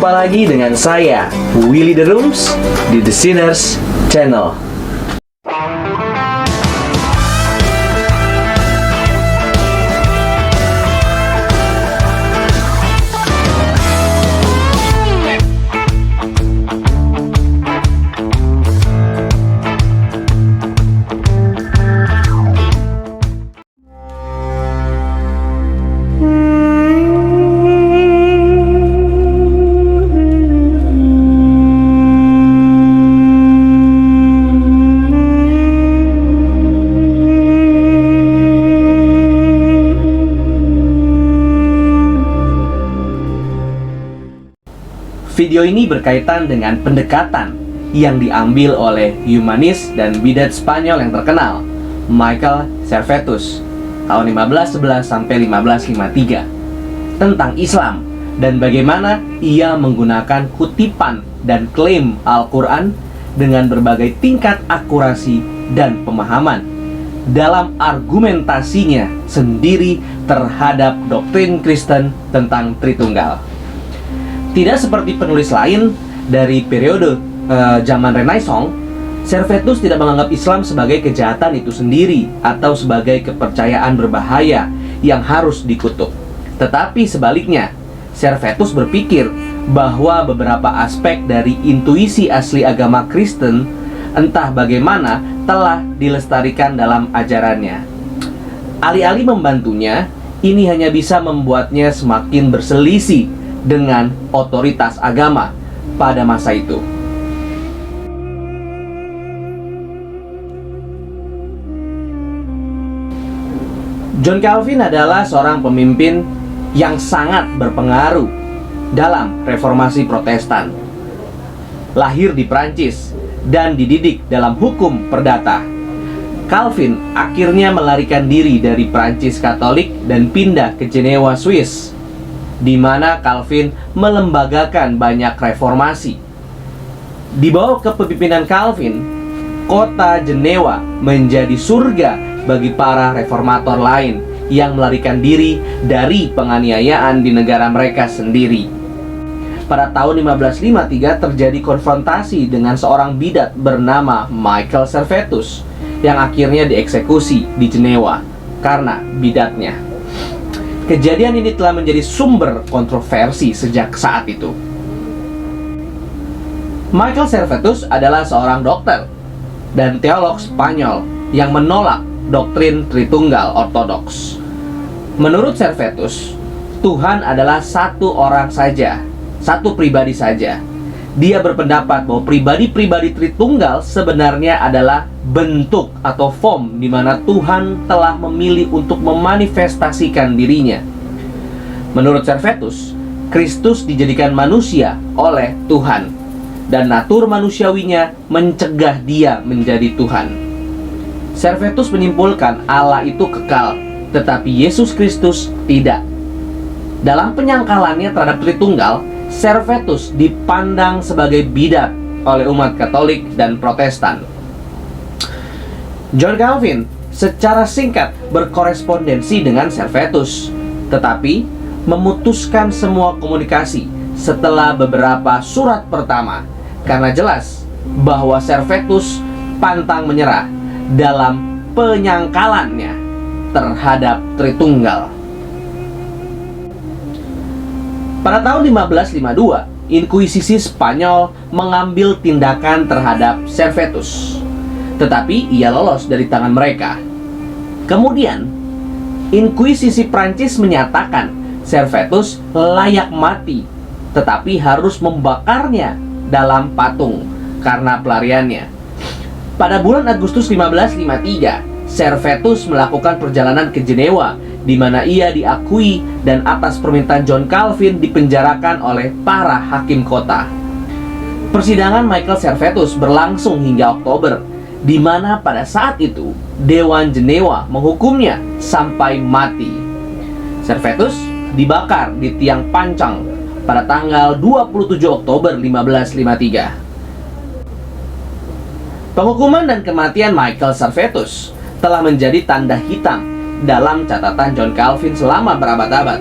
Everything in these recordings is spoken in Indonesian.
Jumpa lagi dengan saya, Willy The Rooms, di The Sinners Channel. Video ini berkaitan dengan pendekatan yang diambil oleh humanis dan bidat Spanyol yang terkenal, Michael Servetus, tahun 1511 sampai 1553, tentang Islam dan bagaimana ia menggunakan kutipan dan klaim Al-Quran dengan berbagai tingkat akurasi dan pemahaman dalam argumentasinya sendiri terhadap doktrin Kristen tentang Tritunggal. Tidak seperti penulis lain dari periode zaman Renaissance, Servetus tidak menganggap Islam sebagai kejahatan itu sendiri atau sebagai kepercayaan berbahaya yang harus dikutuk. Tetapi sebaliknya, Servetus berpikir bahwa beberapa aspek dari intuisi asli agama Kristen entah bagaimana telah dilestarikan dalam ajarannya. Alih-alih membantunya, ini hanya bisa membuatnya semakin berselisih dengan otoritas agama pada masa itu. John Calvin adalah seorang pemimpin yang sangat berpengaruh dalam reformasi Protestan. Lahir di Prancis dan dididik dalam hukum perdata, Calvin akhirnya melarikan diri dari Prancis Katolik dan pindah ke Jenewa, Swiss, di mana Calvin melembagakan banyak reformasi. Di bawah kepemimpinan Calvin, kota Jenewa menjadi surga bagi para reformator lain yang melarikan diri dari penganiayaan di negara mereka sendiri. Pada tahun 1553 terjadi konfrontasi dengan seorang bidat bernama Michael Servetus yang akhirnya dieksekusi di Jenewa karena bidatnya. Kejadian ini telah menjadi sumber kontroversi sejak saat itu. Michael Servetus adalah seorang dokter dan teolog Spanyol yang menolak doktrin Tritunggal Ortodoks. Menurut Servetus, Tuhan adalah satu orang saja, satu pribadi saja. Dia berpendapat bahwa pribadi-pribadi Tritunggal sebenarnya adalah bentuk atau form di mana Tuhan telah memilih untuk memanifestasikan dirinya. Menurut Servetus, Kristus dijadikan manusia oleh Tuhan dan natur manusiawinya mencegah dia menjadi Tuhan. Servetus menyimpulkan Allah itu kekal, tetapi Yesus Kristus tidak. Dalam penyangkalannya terhadap Tritunggal, Servetus dipandang sebagai bidat oleh umat Katolik dan Protestan. John Calvin secara singkat berkorespondensi dengan Servetus, tetapi memutuskan semua komunikasi setelah beberapa surat pertama karena jelas bahwa Servetus pantang menyerah dalam penyangkalannya terhadap Tritunggal. Pada tahun 1552, Inkuisisi Spanyol mengambil tindakan terhadap Servetus, tetapi ia lolos dari tangan mereka. Kemudian, Inkuisisi Prancis menyatakan Servetus layak mati, tetapi harus membakarnya dalam patung karena pelariannya. Pada bulan Agustus 1553, Servetus melakukan perjalanan ke Jenewa, di mana ia diakui dan atas permintaan John Calvin dipenjarakan oleh para hakim kota. Persidangan Michael Servetus berlangsung hingga Oktober, di mana pada saat itu Dewan Jenewa menghukumnya sampai mati. Servetus dibakar di tiang pancang pada tanggal 27 Oktober 1553. Penghukuman dan kematian Michael Servetus telah menjadi tanda hitam dalam catatan John Calvin selama berabad-abad.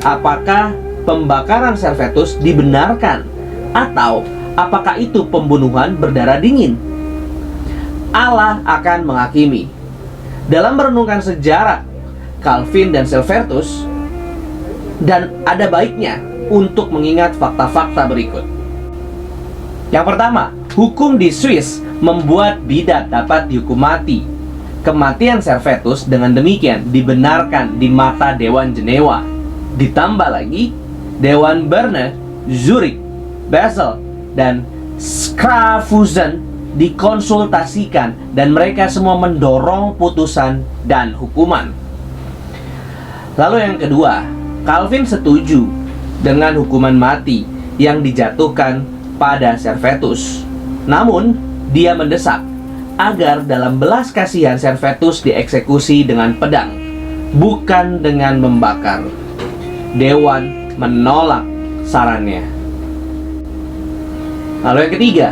Apakah pembakaran Servetus dibenarkan, atau apakah itu pembunuhan berdarah dingin? Allah akan menghakimi. Dalam merenungkan sejarah Calvin dan Servetus, dan ada baiknya untuk mengingat fakta-fakta berikut. Yang pertama, hukum di Swiss membuat bidat dapat dihukum mati. Kematian Servetus dengan demikian dibenarkan di mata Dewan Jenewa. Ditambah lagi, Dewan Berne, Zurich, Basel, dan Schaffhausen dikonsultasikan dan mereka semua mendorong putusan dan hukuman. Lalu yang kedua, Calvin setuju dengan hukuman mati yang dijatuhkan pada Servetus. Namun, dia mendesak agar dalam belas kasihan Servetus dieksekusi dengan pedang, bukan dengan membakar. Dewan menolak sarannya. Lalu yang ketiga,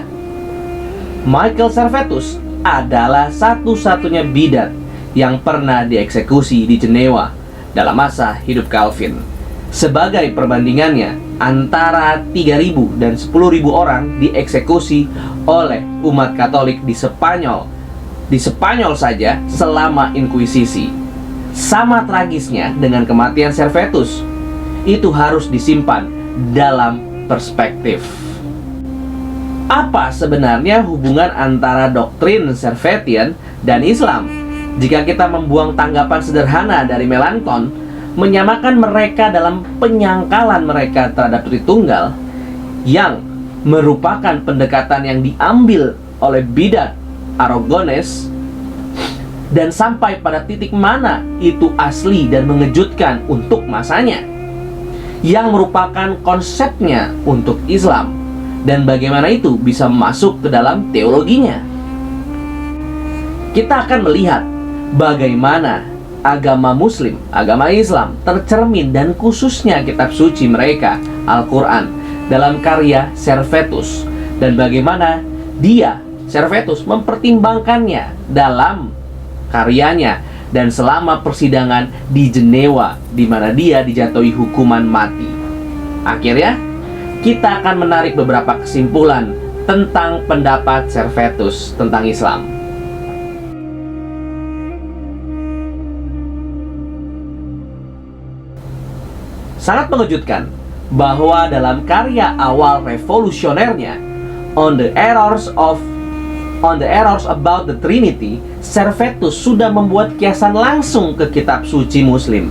Michael Servetus adalah satu-satunya bidat yang pernah dieksekusi di Jenewa dalam masa hidup Calvin. Sebagai perbandingannya, antara 3.000 dan 10.000 orang dieksekusi oleh umat Katolik di Spanyol. Di Spanyol saja selama Inkuisisi. Sama tragisnya dengan kematian Servetus. Itu harus disimpan dalam perspektif. Apa sebenarnya hubungan antara doktrin Servetian dan Islam? Jika kita membuang tanggapan sederhana dari Melanchthon, menyamakan mereka dalam penyangkalan mereka terhadap Tritunggal, yang merupakan pendekatan yang diambil oleh bidat Aragones, dan sampai pada titik mana itu asli dan mengejutkan untuk masanya, yang merupakan konsepnya untuk Islam, dan bagaimana itu bisa masuk ke dalam teologinya. Kita akan melihat bagaimana agama Muslim, agama Islam tercermin dan khususnya kitab suci mereka, Al-Quran, dalam karya Servetus, dan bagaimana dia, Servetus, mempertimbangkannya dalam karyanya dan selama persidangan di Jenewa, di mana dia dijatuhi hukuman mati. Akhirnya, kita akan menarik beberapa kesimpulan tentang pendapat Servetus tentang Islam. Sangat mengejutkan bahwa dalam karya awal revolusionernya, On the Errors About the Trinity, Servetus sudah membuat kiasan langsung ke kitab suci Muslim.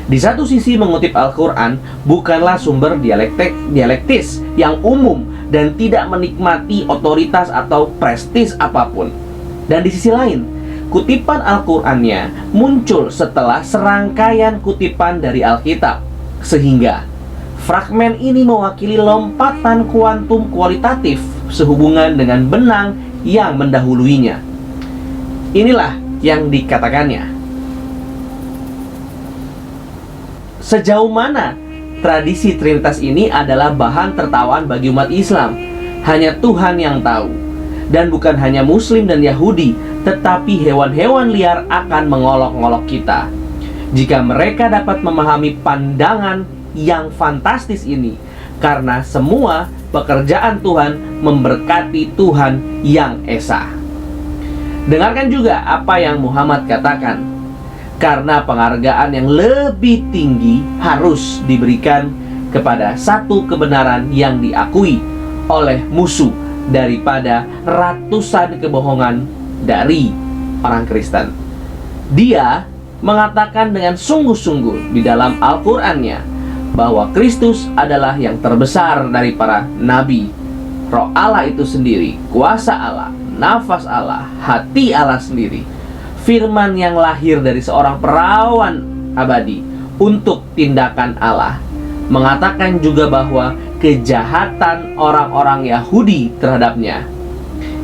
Di satu sisi, mengutip Al-Quran bukanlah sumber dialektis yang umum dan tidak menikmati otoritas atau prestis apapun. Dan di sisi lain, kutipan Al-Qurannya muncul setelah serangkaian kutipan dari Alkitab, sehingga fragmen ini mewakili lompatan kuantum kualitatif sehubungan dengan benang yang mendahuluinya. Inilah yang dikatakannya. Sejauh mana tradisi Trinitas ini adalah bahan tertawaan bagi umat Islam, hanya Tuhan yang tahu. Dan bukan hanya Muslim dan Yahudi, tetapi hewan-hewan liar akan mengolok-ngolok kita. Jika mereka dapat memahami pandangan yang fantastis ini, karena semua pekerjaan Tuhan memberkati Tuhan yang esa. Dengarkan juga apa yang Muhammad katakan. Karena penghargaan yang lebih tinggi harus diberikan kepada satu kebenaran yang diakui oleh musuh daripada ratusan kebohongan dari orang Kristen. Dia mengatakan dengan sungguh-sungguh di dalam Al-Qur'annya bahwa Kristus adalah yang terbesar dari para nabi. Roh Allah itu sendiri, kuasa Allah, nafas Allah, hati Allah sendiri, firman yang lahir dari seorang perawan abadi untuk tindakan Allah. Mengatakan juga bahwa kejahatan orang-orang Yahudi terhadapnya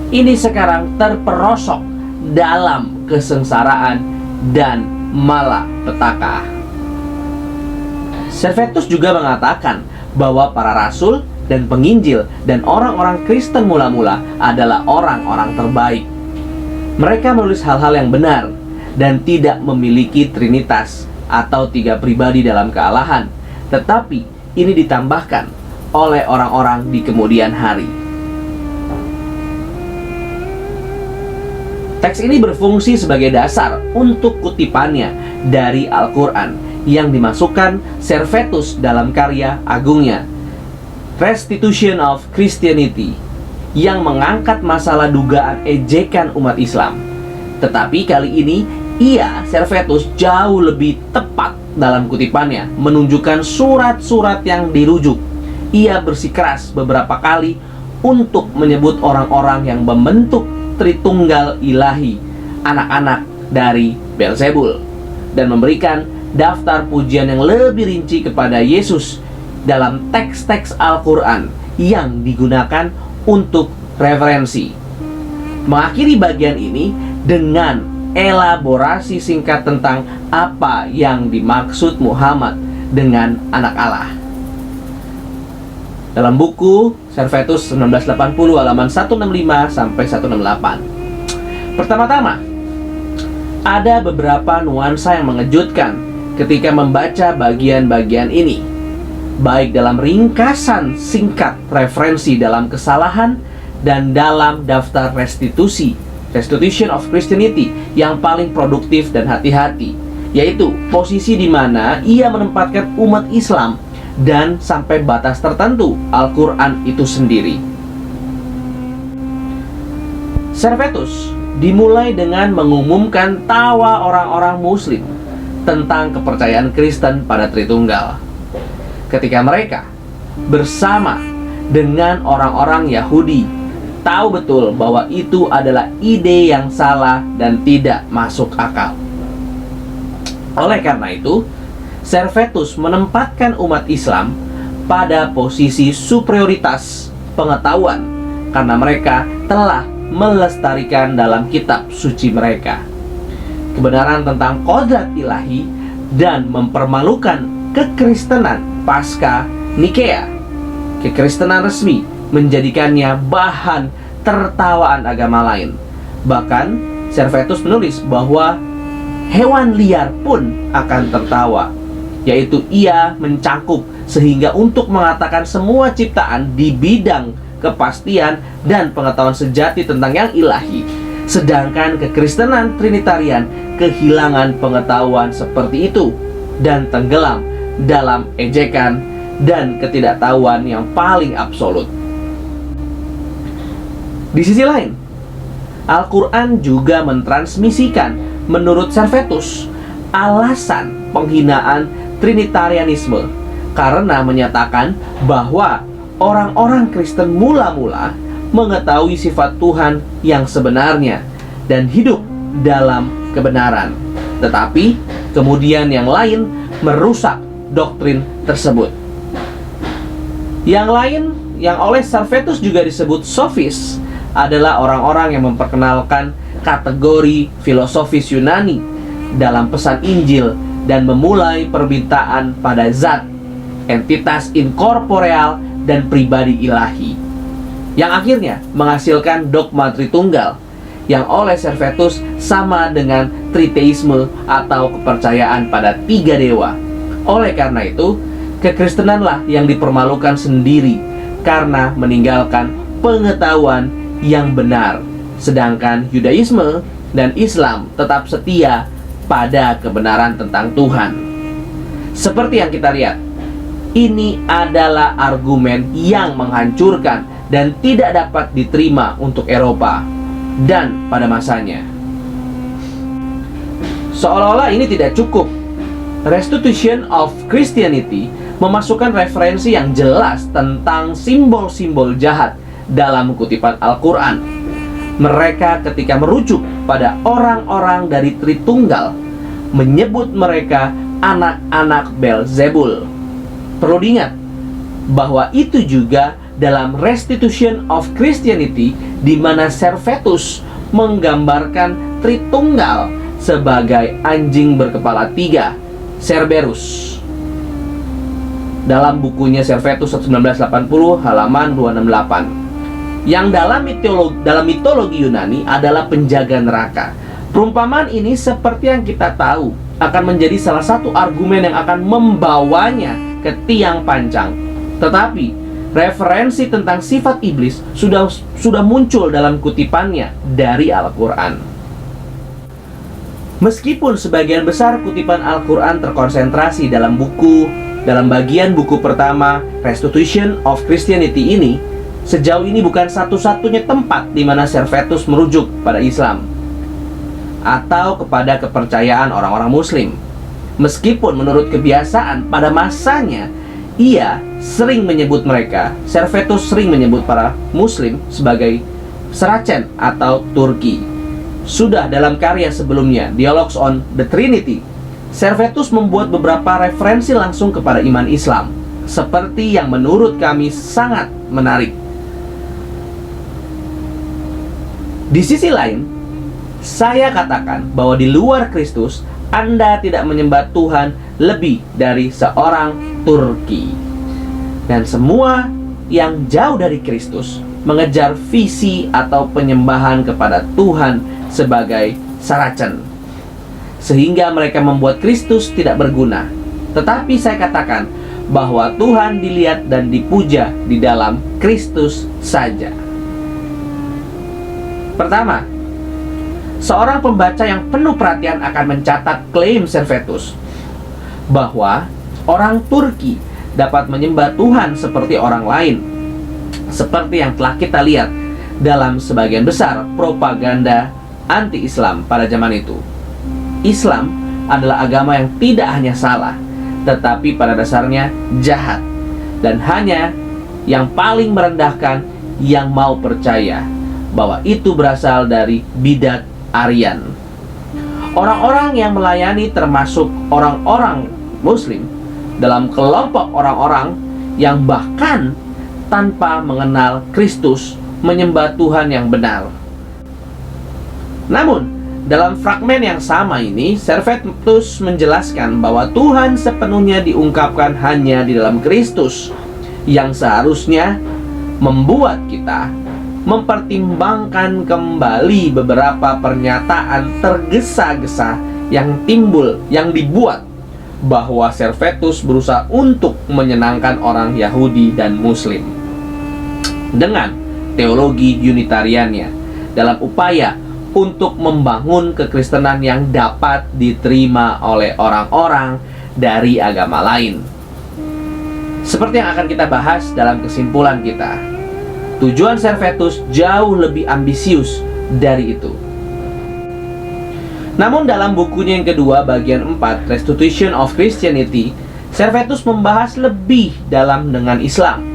ini sekarang terperosok dalam kesengsaraan dan malapetaka. Servetus juga mengatakan bahwa para rasul dan penginjil dan orang-orang Kristen mula-mula adalah orang-orang terbaik. Mereka menulis hal-hal yang benar dan tidak memiliki trinitas atau tiga pribadi dalam kealahan, tetapi ini ditambahkan oleh orang-orang di kemudian hari. Teks ini berfungsi sebagai dasar untuk kutipannya dari Al-Quran yang dimasukkan Servetus dalam karya agungnya Restitution of Christianity, yang mengangkat masalah dugaan ejekan umat Islam. Tetapi kali ini Servetus jauh lebih tepat dalam kutipannya, menunjukkan surat-surat yang dirujuk. Ia bersikeras beberapa kali untuk menyebut orang-orang yang membentuk Tritunggal Ilahi, anak-anak dari Beelzebul, dan memberikan daftar pujian yang lebih rinci kepada Yesus dalam teks-teks Al-Quran yang digunakan untuk referensi. Mengakhiri bagian ini dengan elaborasi singkat tentang apa yang dimaksud Muhammad dengan anak Allah. Dalam buku Servetus 1980 halaman 165 sampai 168. Pertama-tama, ada beberapa nuansa yang mengejutkan ketika membaca bagian-bagian ini, baik dalam ringkasan singkat referensi dalam kesalahan dan dalam daftar Restitution of Christianity yang paling produktif dan hati-hati, yaitu posisi di mana ia menempatkan umat Islam dan sampai batas tertentu Al-Quran itu sendiri. Servetus dimulai dengan mengumumkan tawa orang-orang Muslim tentang kepercayaan Kristen pada Tritunggal. Ketika mereka bersama dengan orang-orang Yahudi tahu betul bahwa itu adalah ide yang salah dan tidak masuk akal. Oleh karena itu, Servetus menempatkan umat Islam pada posisi superioritas pengetahuan karena mereka telah melestarikan dalam kitab suci mereka kebenaran tentang kodrat ilahi dan mempermalukan kekristenan pasca Nikea. Kekristenan resmi menjadikannya bahan tertawaan agama lain. Bahkan Servetus menulis bahwa hewan liar pun akan tertawa, yaitu ia mencangkup sehingga untuk mengatakan semua ciptaan di bidang kepastian dan pengetahuan sejati tentang yang ilahi. Sedangkan kekristenan Trinitarian kehilangan pengetahuan seperti itu dan tenggelam dalam ejekan dan ketidaktahuan yang paling absolut. Di sisi lain, Al-Quran juga mentransmisikan menurut Servetus alasan penghinaan Trinitarianisme karena menyatakan bahwa orang-orang Kristen mula-mula mengetahui sifat Tuhan yang sebenarnya dan hidup dalam kebenaran, tetapi kemudian yang lain merusak doktrin tersebut. Yang lain yang oleh Servetus juga disebut sofis adalah orang-orang yang memperkenalkan kategori filosofis Yunani dalam pesan Injil dan memulai permintaan pada zat, entitas inkorporeal dan pribadi ilahi, yang akhirnya menghasilkan dogma Tritunggal yang oleh Servetus sama dengan triteisme atau kepercayaan pada 3 dewa. Oleh karena itu, kekristenanlah yang dipermalukan sendiri karena meninggalkan pengetahuan yang benar, sedangkan Yudaisme dan Islam tetap setia pada kebenaran tentang Tuhan. Seperti yang kita lihat, ini adalah argumen yang menghancurkan dan tidak dapat diterima untuk Eropa dan pada masanya. Seolah-olah ini tidak cukup, Restitution of Christianity memasukkan referensi yang jelas tentang simbol-simbol jahat dalam kutipan Al-Quran. Mereka ketika merujuk pada orang-orang dari Tritunggal menyebut mereka anak-anak Beelzebul. Perlu diingat bahwa itu juga dalam Restitution of Christianity, di mana Servetus menggambarkan Tritunggal sebagai anjing berkepala 3, Cerberus, dalam bukunya Servetus 1980 halaman 268, yang dalam mitologi Yunani adalah penjaga neraka. Perumpamaan ini seperti yang kita tahu akan menjadi salah satu argumen yang akan membawanya ke tiang pancang. Tetapi referensi tentang sifat iblis sudah muncul dalam kutipannya dari Al-Quran. Meskipun sebagian besar kutipan Al-Quran terkonsentrasi dalam bagian buku pertama, Restitution of Christianity ini, sejauh ini bukan satu-satunya tempat di mana Servetus merujuk pada Islam atau kepada kepercayaan orang-orang Muslim. Meskipun menurut kebiasaan pada masanya ia sering menyebut mereka, Servetus sering menyebut para Muslim sebagai Saracen atau Turki. Sudah dalam karya sebelumnya, Dialogues on the Trinity, Servetus membuat beberapa referensi langsung kepada iman Islam, seperti yang menurut kami sangat menarik. Di sisi lain, saya katakan bahwa di luar Kristus, Anda tidak menyembah Tuhan lebih dari seorang Turki. Dan semua yang jauh dari Kristus mengejar visi atau penyembahan kepada Tuhan sebagai Saracen, sehingga mereka membuat Kristus tidak berguna. Tetapi saya katakan bahwa Tuhan dilihat dan dipuja di dalam Kristus saja. Pertama, seorang pembaca yang penuh perhatian akan mencatat klaim Servetus bahwa orang Turki dapat menyembah Tuhan seperti orang lain, seperti yang telah kita lihat dalam sebagian besar propaganda anti-Islam pada zaman itu. Islam adalah agama yang tidak hanya salah, tetapi pada dasarnya jahat, dan hanya yang paling merendahkan yang mau percaya bahwa itu berasal dari bidat Aryan. Orang-orang yang melayani termasuk orang-orang Muslim dalam kelompok orang-orang yang bahkan tanpa mengenal Kristus menyembah Tuhan yang benar. Namun, dalam fragmen yang sama ini, Servetus menjelaskan bahwa Tuhan sepenuhnya diungkapkan hanya di dalam Kristus, yang seharusnya membuat kita mempertimbangkan kembali beberapa pernyataan tergesa-gesa yang dibuat bahwa Servetus berusaha untuk menyenangkan orang Yahudi dan Muslim dengan teologi Unitariannya dalam upaya untuk membangun kekristenan yang dapat diterima oleh orang-orang dari agama lain. Seperti yang akan kita bahas dalam kesimpulan kita, tujuan Servetus jauh lebih ambisius dari itu. Namun dalam bukunya yang kedua, bagian 4, Restitution of Christianity, Servetus membahas lebih dalam dengan Islam,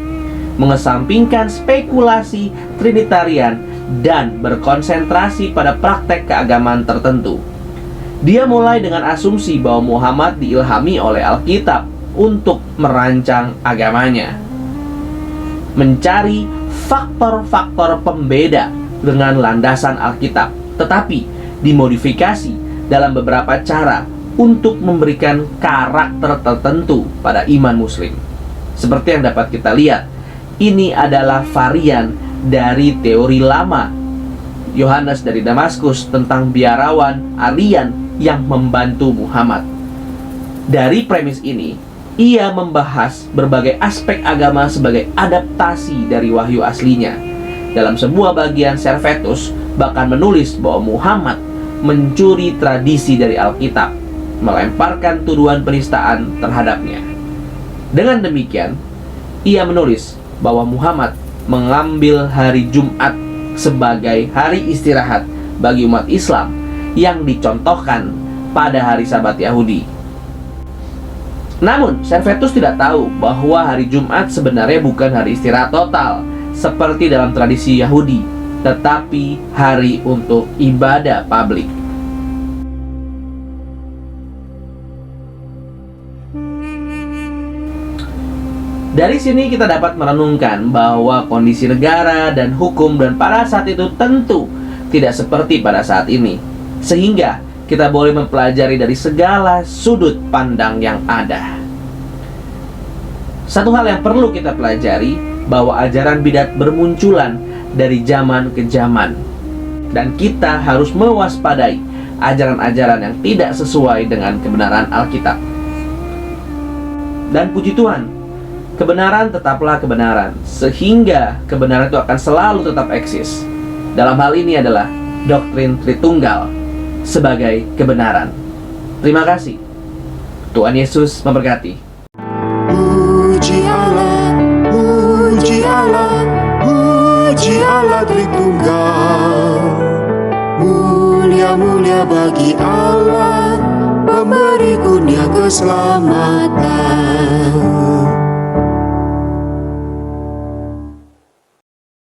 mengesampingkan spekulasi Trinitarian dan berkonsentrasi pada praktek keagamaan tertentu. Dia mulai dengan asumsi bahwa Muhammad diilhami oleh Alkitab untuk merancang agamanya, mencari faktor-faktor pembeda dengan landasan Alkitab, tetapi dimodifikasi dalam beberapa cara untuk memberikan karakter tertentu pada iman Muslim. Seperti yang dapat kita lihat, ini adalah varian dari teori lama Yohanes dari Damaskus tentang biarawan Aryan yang membantu Muhammad. Dari premis ini, ia membahas berbagai aspek agama sebagai adaptasi dari wahyu aslinya. Dalam sebuah bagian, Servetus bahkan menulis bahwa Muhammad mencuri tradisi dari Alkitab, melemparkan tuduhan penistaan terhadapnya. Dengan demikian, ia menulis bahwa Muhammad mengambil hari Jumat sebagai hari istirahat bagi umat Islam yang dicontohkan pada hari Sabat Yahudi. Namun, Servetus tidak tahu bahwa hari Jumat sebenarnya bukan hari istirahat total seperti dalam tradisi Yahudi, tetapi hari untuk ibadah publik. Dari sini kita dapat merenungkan bahwa kondisi negara dan hukum dan pada saat itu tentu tidak seperti pada saat ini, sehingga kita boleh mempelajari dari segala sudut pandang yang ada. Satu hal yang perlu kita pelajari, bahwa ajaran bidat bermunculan dari zaman ke zaman, dan kita harus mewaspadai ajaran-ajaran yang tidak sesuai dengan kebenaran Alkitab. Dan puji Tuhan, kebenaran tetaplah kebenaran, sehingga kebenaran itu akan selalu tetap eksis. Dalam hal ini adalah doktrin Tritunggal sebagai kebenaran. Terima kasih. Tuhan Yesus memberkati. Puji Allah, puji Allah, puji Allah Tritunggal. Mulia-mulia bagi Allah, pemberi kurnia keselamatan.